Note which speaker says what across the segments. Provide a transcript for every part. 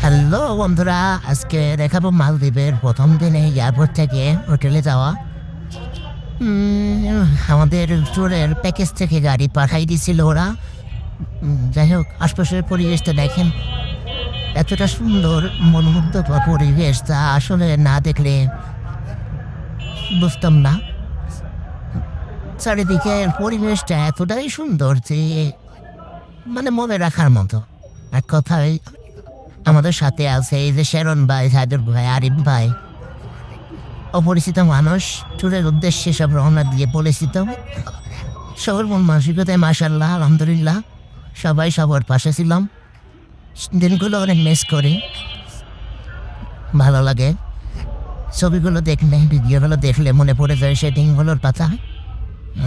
Speaker 1: Hello বন্ধুরা, আজকে দেখাবো মালদ্বীপের প্রথম দিনে এয়ারপোর্ট থেকে হোটেলে যাওয়া। আমাদের ট্যুরের প্যাকেজ থেকে গাড়ি পাঠাই দিছিল ওরা। যাই হোক, আশপাশের পরিবেশটা দেখেন, এতটা সুন্দর মনোমুগ্ধকর পরিবেশ তা আসলে না দেখলে বুঝতাম না। চারিদিকের পরিবেশটা এতটাই সুন্দর যে মানে মনে রাখার মতো। এক কথায় আমাদের সাথে আছে এই যে শেরন ভাই, সাইদুর ভাই, আরিফ ভাই, অপরিচিত মানুষ ট্যুরের উদ্দেশ্যে সব রওনা দিয়ে পরিচিত। সবার মন মানসিকতায় মাশাল্লাহ আলহামদুলিল্লাহ সবাই সবার পাশে ছিলাম। দিনগুলো অনেক মিস করি, ভালো লাগে। ছবিগুলো দেখলে, ভিডিওগুলো দেখলে মনে পড়ে যায় সেই দিনগুলোর কথা।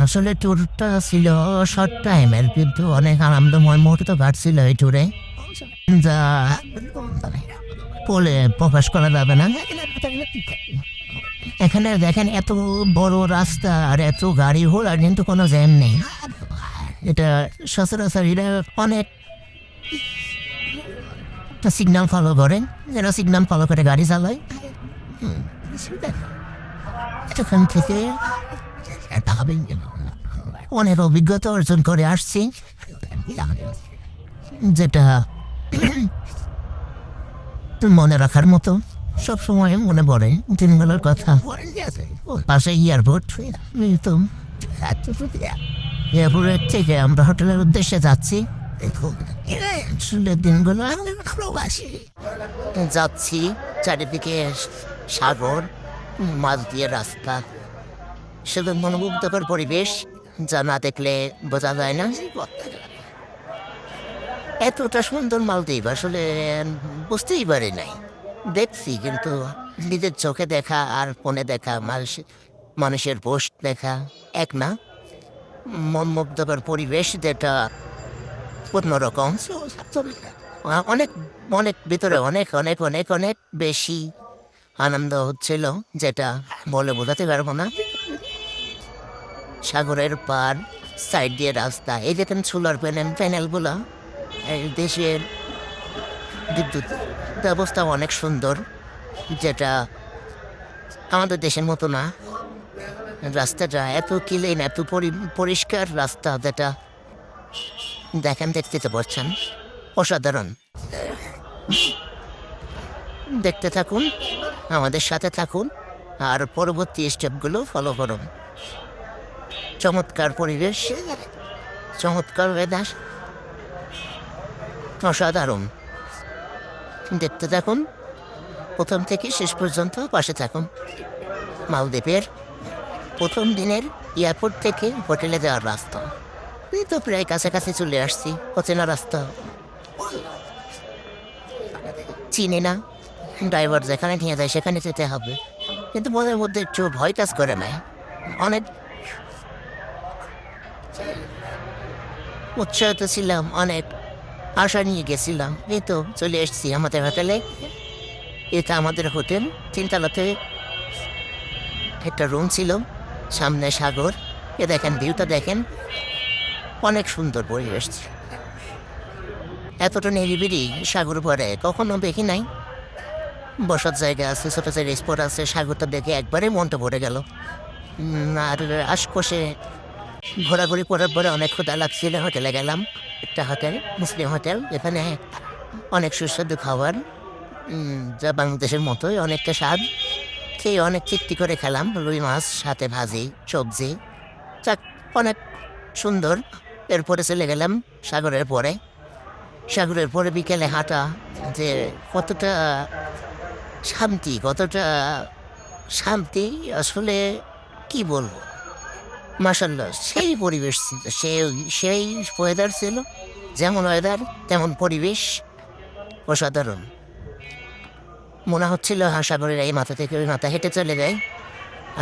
Speaker 1: আসলে ট্যুরটা ছিল শর্ট টাইমের, কিন্তু অনেক আনন্দময় মুহূর্ত কাটছিল এই ট্যুরে, যা বলে প্রকাশ করা যাবে না। এখানে দেখেন এত বড় রাস্তা আর এত গাড়ি ঘোড়া, কিন্তু কোনো জ্যাম নেই। এটা সচরাচর এরা অনেক সিগন্যাল ফলো করে, যেন সিগন্যাল ফলো করে গাড়ি চালায়। এখান থেকে অনেক অভিজ্ঞতা অর্জন করে আসছি, যেটা মনে রাখার মতো। সব সময় মনে পড়ে দিনগুলোর কথা। পাশে এয়ারপোর্ট, তো এয়ারপোর্টের থেকে আমরা হোটেলের উদ্দেশ্যে যাচ্ছি। দিনগুলো যাচ্ছি, চারিদিকে সাগর, মাছ দিয়ে রাস্তা, শুধু মনোমুগ্ধকর পরিবেশ যা না দেখলে বোঝা যায় না। এতটা সুন্দর মালদ্বীপ আসলে বুঝতেই পারি নাই। দেখছি কিন্তু নিজের চোখে দেখা আর ফোনে দেখা, মানুষের পোস্ট দেখা এক না। মন মুগ্ধকর পরিবেশ, যেটা অন্যরকম। অনেক অনেক ভিতরে অনেক অনেক অনেক অনেক বেশি আনন্দ হচ্ছিল, যেটা বলে বোঝাতে পারবো না। সাগরের পার, সাইড দিয়ে রাস্তা, এই দেখেন সোলার প্যানেলগুলো। এই দেশের বিদ্যুৎ ব্যবস্থা অনেক সুন্দর, যেটা আমাদের দেশের মতো না। রাস্তাটা এত ক্লিন, এত পরিষ্কার রাস্তা, যেটা দেখেন, দেখতে তো পারছেন, অসাধারণ। দেখতে থাকুন, আমাদের সাথে থাকুন, আর পরবর্তী স্টেপগুলো ফলো করুন। চমৎকার পরিবেশ, চমৎকার ওয়েদার, অসাধারণ। দেখতে থাকুন, প্রথম থেকে শেষ পর্যন্ত পাশে থাকুন। মালদ্বীপের প্রথম দিনের এয়ারপোর্ট থেকে হোটেলে যাওয়ার রাস্তা, এই তো প্রায় কাছাকাছি চলে আসছি। অচেনা রাস্তা, চিনি না, ড্রাইভার যেখানে নিয়ে যায় সেখানে যেতে হবে, কিন্তু মনের মধ্যে একটু ভয় কাজ করে না। অনেক উৎসাহিত ছিলাম, অনেক আশা নিয়ে গেছিলাম। এই তো চলে এসেছি আমাদের হোটেলে। এটা আমাদের হোটেল, তিনতলাতে একটা রুম ছিল, সামনে সাগর। এ দেখেন, ভিউটা দেখেন, অনেক সুন্দর পরিবেশ। এতটা নিরিবিলি সাগর পরে কখনো দেখি নাই। বসার জায়গা আছে, ছোটো ছোটো স্পট আছে, সাগরটা দেখে একবারে মনটা ভরে গেল। আর আশপাশে ঘোরাঘুরি করার পরে অনেক ক্ষুধা লাগছিল, হোটেলে গেলাম। একটা হোটেল, মুসলিম হোটেল, এখানে অনেক সুস্বাদু খাবার, যা বাংলাদেশের মতোই অনেকটা স্বাদ। খেয়ে অনেক তৃপ্তি করে খেলাম। রুই মাছ, সাথে ভাজি, সবজি, চাক, অনেক সুন্দর। এরপরে চলে গেলাম সাগরের পরে। সাগরের পরে বিকেলে হাঁটা, যে কতটা শান্তি, কতটা শান্তি আসলে কি বলবো। মাশাল্লাহ, সেই পরিবেশ ছিল, সেই ওয়েদার ছিল। যেমন ওয়েদার তেমন পরিবেশ, অসাধারণ। মনে হচ্ছিল সাগরের এই মাথা থেকে ওই মাথা হেঁটে চলে যায়।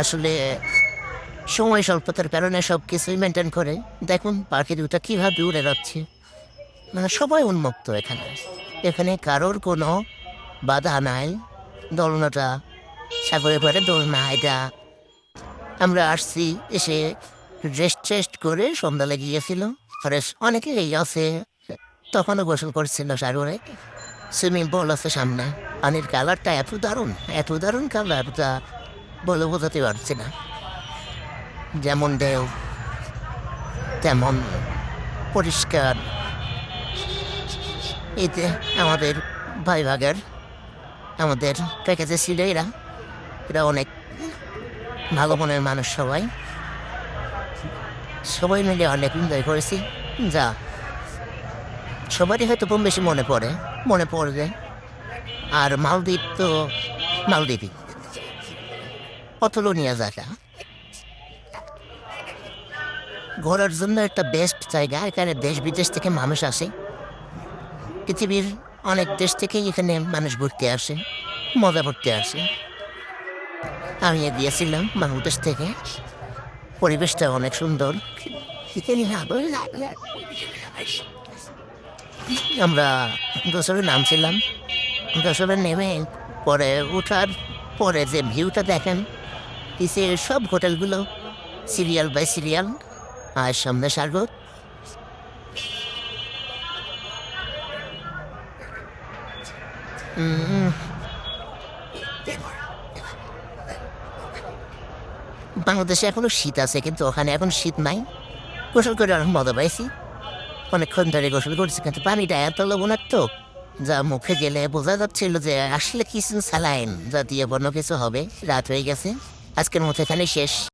Speaker 1: আসলে সময় স্বল্পতার কারণে সব কিছুই মেনটেন করে। দেখুন পাখি দুটা কীভাবে উড়ে যাচ্ছে, মানে সবাই উন্মুক্ত। এখানে এখানে কারোর কোনো বাধা নাই। দোলনাটা সাগরে পরে দোলনা, এটা আমরা আসছি, এসে রেস্ট করে সন্ধ্যা লেগে গিয়েছিল। ফরেস্ট অনেকেই আছে, তখনও গোসল করছিল সাগরে। সুইমিং পুল আছে সামনে, পানির কালারটা এত দারুণ কালার যা বলে বোঝাতে পারছি না। যেমন ঢেউ তেমন পরিষ্কার। এতে আমাদের ভাই ভাগের আমাদের প্যাকেজে ছিল এরা অনেক ভালো মনের মানুষ। সবাই সবাই মিলে অনেক এনজয় করেছি। যা সবারই হয়তো কম বেশি মনে পড়বে। আর মালদ্বীপ তো মালদ্বীপই অতুলনীয় জায়গা, ঘোরার জন্য একটা বেস্ট জায়গা। এখানে দেশ বিদেশ থেকে মানুষ আসে, পৃথিবীর অনেক দেশ থেকেই এখানে মানুষ ঘুরতে আসে, মজা করতে আসে। আমি গিয়েছিলাম বাংলাদেশ থেকে, পরিবেশটা অনেক সুন্দর। আমরা গোসলে নামছিলাম, গোসলে নেমে পরে ওঠার পরে যে ভিউটা দেখেন, পিছিয়ে সব হোটেলগুলো সিরিয়াল বাই সিরিয়াল, আর সামনে সাগর। বাংলাদেশে এখনো শীত আছে, কিন্তু ওখানে এখন শীত নাই। গোসল করে অনেক মজা পাইছি, অনেকক্ষণ ধরে গোসল করছি, কিন্তু পানিটা এত লবণাক্ত যা মুখে গেলে বোঝা যাচ্ছিল যে আসলে কিছু স্যালাইন জাতীয় কোনো কিছু হবে। রাত হয়ে গেছে, আজকের মতো এখানে শেষ।